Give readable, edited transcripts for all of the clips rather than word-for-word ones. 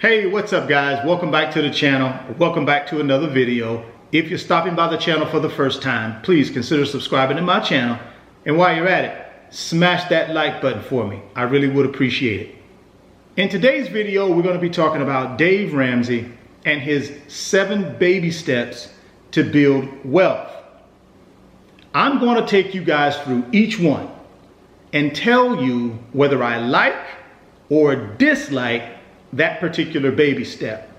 Hey, what's up guys? Welcome back to the channel. Welcome back to another video. If you're stopping by the channel for the first time, please consider subscribing to my channel. And while you're at it, smash that like button for me. I really would appreciate it. In today's video, we're going to be talking about Dave Ramsey and his 7 baby steps to build wealth. I'm going to take you guys through each one and tell you whether I like or dislike that particular baby step.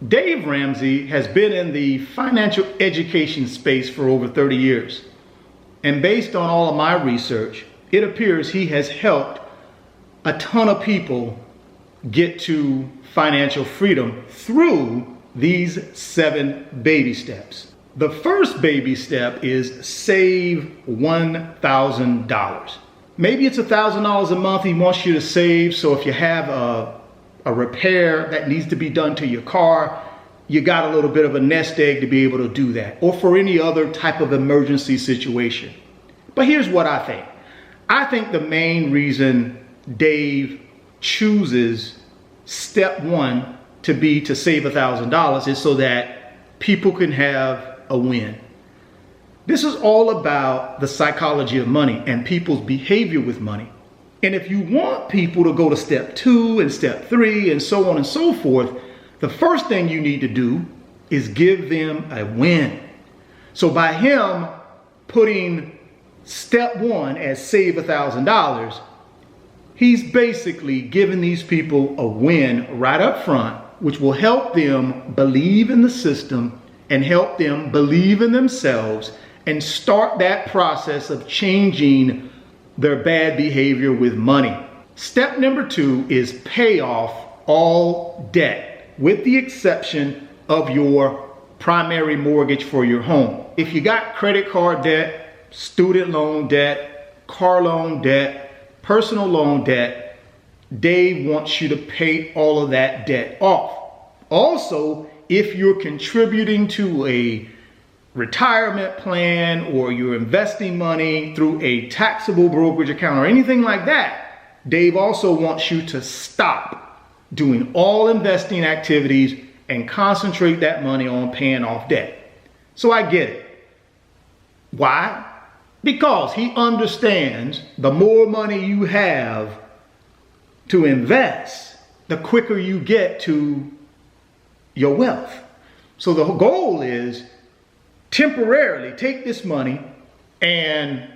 Dave Ramsey has been in the financial education space for over 30 years. And based on all of my research, it appears he has helped a ton of people get to financial freedom through these 7 baby steps. The first baby step is save $1,000. Maybe it's $1,000 a month he wants you to save, so if you have a repair that needs to be done to your car, you got a little bit of a nest egg to be able to do that, or for any other type of emergency situation. But here's what I think. I think the main reason Dave chooses step 1 to be to save $1,000 is so that people can have a win. This is all about the psychology of money and people's behavior with money. And if you want people to go to step 2 and step 3 and so on and so forth, the first thing you need to do is give them a win. So by him putting step 1 as save $1,000, he's basically giving these people a win right up front, which will help them believe in the system and help them believe in themselves and start that process of changing their bad behavior with money. Step number 2 is pay off all debt, with the exception of your primary mortgage for your home. If you got credit card debt, student loan debt, car loan debt, personal loan debt, Dave wants you to pay all of that debt off. Also, if you're contributing to a retirement plan or you're investing money through a taxable brokerage account or anything like that, Dave also wants you to stop doing all investing activities and concentrate that money on paying off debt. So I get it. Why? Because he understands the more money you have to invest, the quicker you get to your wealth. So the goal is temporarily take this money and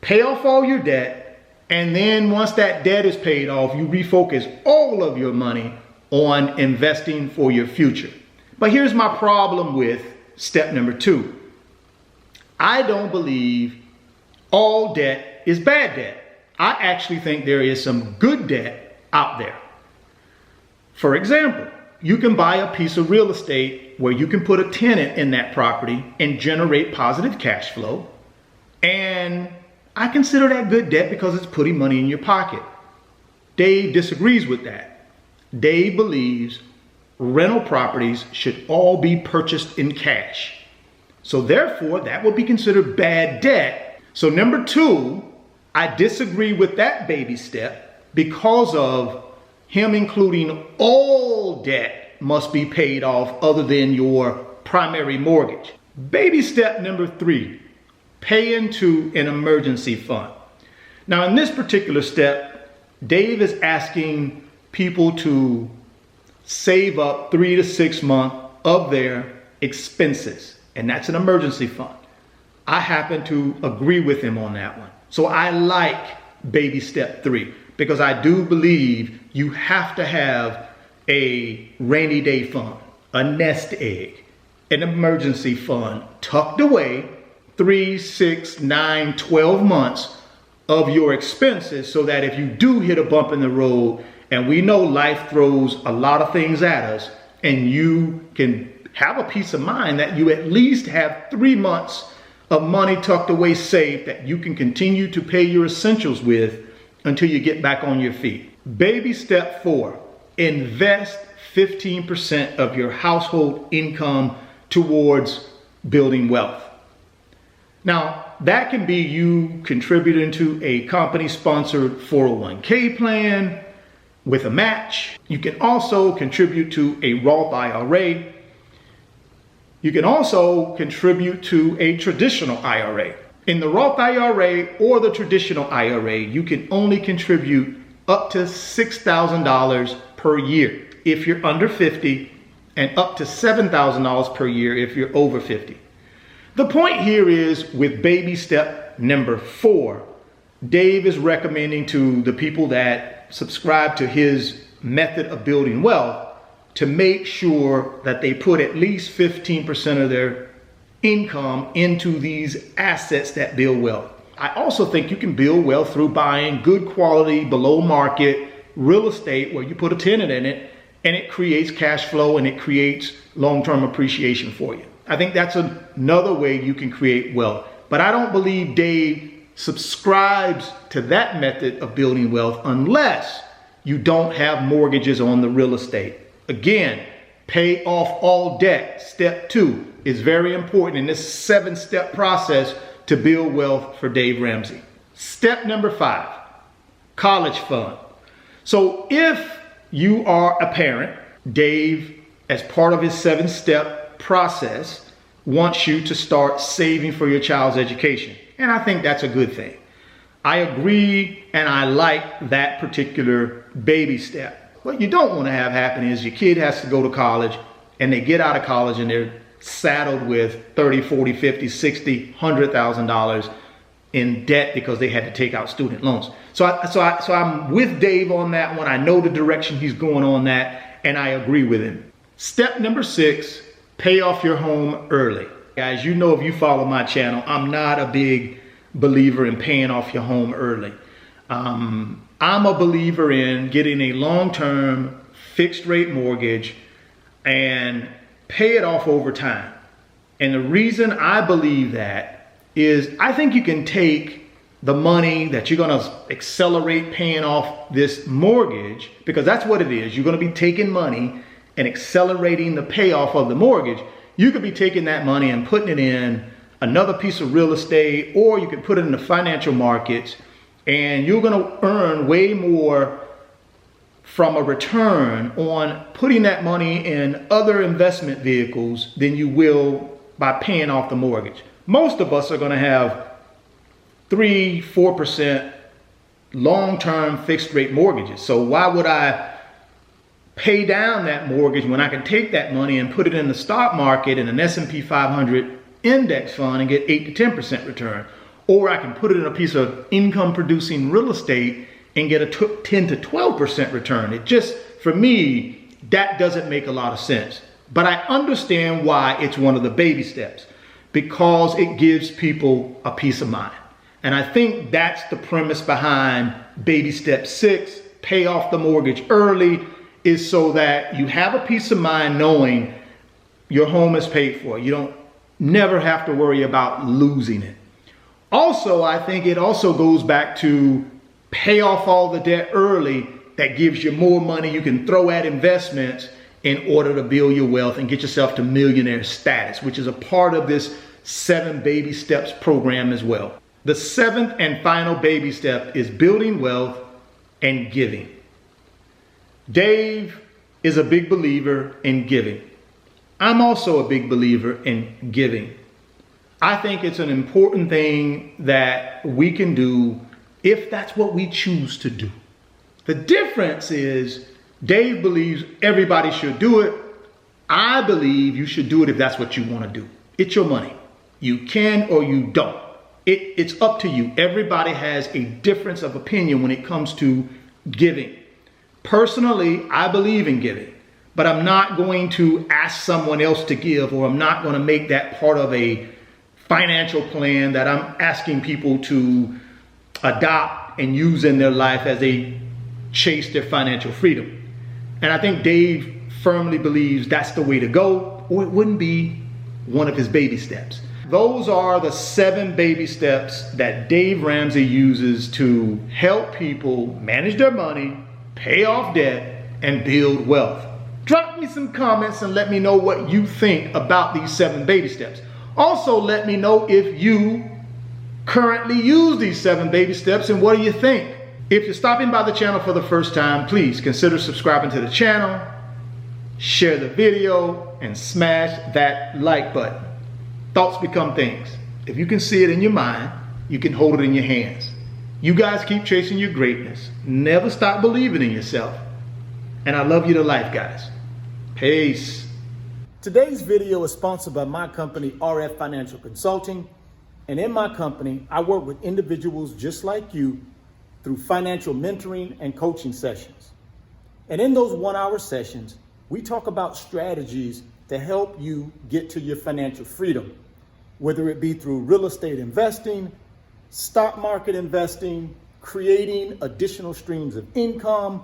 pay off all your debt, and then once that debt is paid off, you refocus all of your money on investing for your future. But here's my problem with step number 2. I don't believe all debt is bad debt. I actually think there is some good debt out there. For example, you can buy a piece of real estate where you can put a tenant in that property and generate positive cash flow. And I consider that good debt because it's putting money in your pocket. Dave disagrees with that. Dave believes rental properties should all be purchased in cash. So therefore, that would be considered bad debt. So number 2, I disagree with that baby step because of him including all debt must be paid off other than your primary mortgage. Baby step number 3, pay into an emergency fund. Now in this particular step, Dave is asking people to save up 3 to 6 months of their expenses, and that's an emergency fund. I happen to agree with him on that one. So I like baby step 3 because I do believe you have to have a rainy day fund, a nest egg, an emergency fund tucked away 3, 6, 9, 12 months of your expenses, so that if you do hit a bump in the road, and we know life throws a lot of things at us, and you can have a peace of mind that you at least have 3 months of money tucked away safe that you can continue to pay your essentials with until you get back on your feet. Baby step 4, invest 15% of your household income towards building wealth. Now, that can be you contributing to a company-sponsored 401k plan. with a match. You can also contribute to a Roth IRA. You can also contribute to a traditional IRA. In the Roth IRA or the traditional IRA, you can only contribute up to $6,000 per year if you're under 50, and up to $7,000 per year if you're over 50. The point here is, with baby step number 4, Dave is recommending to the people that subscribe to his method of building wealth to make sure that they put at least 15% of their income into these assets that build wealth. I also think you can build wealth through buying good quality, below market real estate where you put a tenant in it and it creates cash flow and it creates long-term appreciation for you. I think that's another way you can create wealth. But I don't believe Dave subscribes to that method of building wealth unless you don't have mortgages on the real estate. Again, pay off all debt. Step 2 is very important in this 7-step process to build wealth for Dave Ramsey. Step number 5, college fund. So if you are a parent, Dave, as part of his 7-step process, wants you to start saving for your child's education. And I think that's a good thing. I agree and I like that particular baby step. What you don't want to have happen is your kid has to go to college and they get out of college and they're saddled with $30, $40, $50, $60, $100,000 in debt because they had to take out student loans. So I'm with Dave on that one. I know the direction he's going on that, and I agree with him. Step number 6, pay off your home early. Guys, you know, if you follow my channel, I'm not a big believer in paying off your home early. I'm a believer in getting a long-term fixed rate mortgage and pay it off over time. And the reason I believe that is I think you can take the money that you're going to accelerate paying off this mortgage, because that's what it is. You're going to be taking money and accelerating the payoff of the mortgage. You could be taking that money and putting it in another piece of real estate, or you could put it in the financial markets, and you're going to earn way more from a return on putting that money in other investment vehicles than you will by paying off the mortgage. Most of us are going to have 3-4% long-term fixed rate mortgages. So why would I pay down that mortgage when I can take that money and put it in the stock market in an S&P 500 index fund and get 8 to 10% return? Or I can put it in a piece of income producing real estate and get a 10 to 12% return. It just, for me, that doesn't make a lot of sense. But I understand why it's one of the baby steps, because it gives people a peace of mind. And I think that's the premise behind baby step 6, pay off the mortgage early, is so that you have a peace of mind knowing your home is paid for. You don't never have to worry about losing it. Also, I think it also goes back to pay off all the debt early. That gives you more money you can throw at investments in order to build your wealth and get yourself to millionaire status, which is a part of this 7 baby steps program as well. The 7th and final baby step is building wealth and giving. Dave is a big believer in giving. I'm also a big believer in giving. I think it's an important thing that we can do if that's what we choose to do. The difference is Dave believes everybody should do it. I believe you should do it if that's what you want to do. It's your money. You can or you don't. It's up to you. Everybody has a difference of opinion when it comes to giving. Personally, I believe in giving, but I'm not going to ask someone else to give, or I'm not going to make that part of a financial plan that I'm asking people to adopt and use in their life as they chase their financial freedom. And I think Dave firmly believes that's the way to go, or it wouldn't be one of his baby steps. Those are the 7 baby steps that Dave Ramsey uses to help people manage their money, pay off debt, and build wealth. Drop me some comments and let me know what you think about these 7 baby steps. Also, let me know if you currently use these 7 baby steps and what do you think? If you're stopping by the channel for the first time, please consider subscribing to the channel, share the video, and smash that like button. Thoughts become things. If you can see it in your mind, you can hold it in your hands. You guys keep chasing your greatness. Never stop believing in yourself. And I love you to life, guys. Peace. Today's video is sponsored by my company, RF Financial Consulting. And in my company, I work with individuals just like you through financial mentoring and coaching sessions. And in those 1-hour sessions, we talk about strategies to help you get to your financial freedom, whether it be through real estate investing, stock market investing, creating additional streams of income,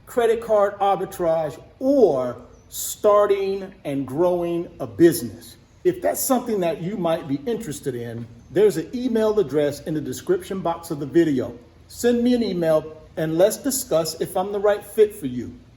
credit card arbitrage, or starting and growing a business. If that's something that you might be interested in, there's an email address in the description box of the video. Send me an email and let's discuss if I'm the right fit for you.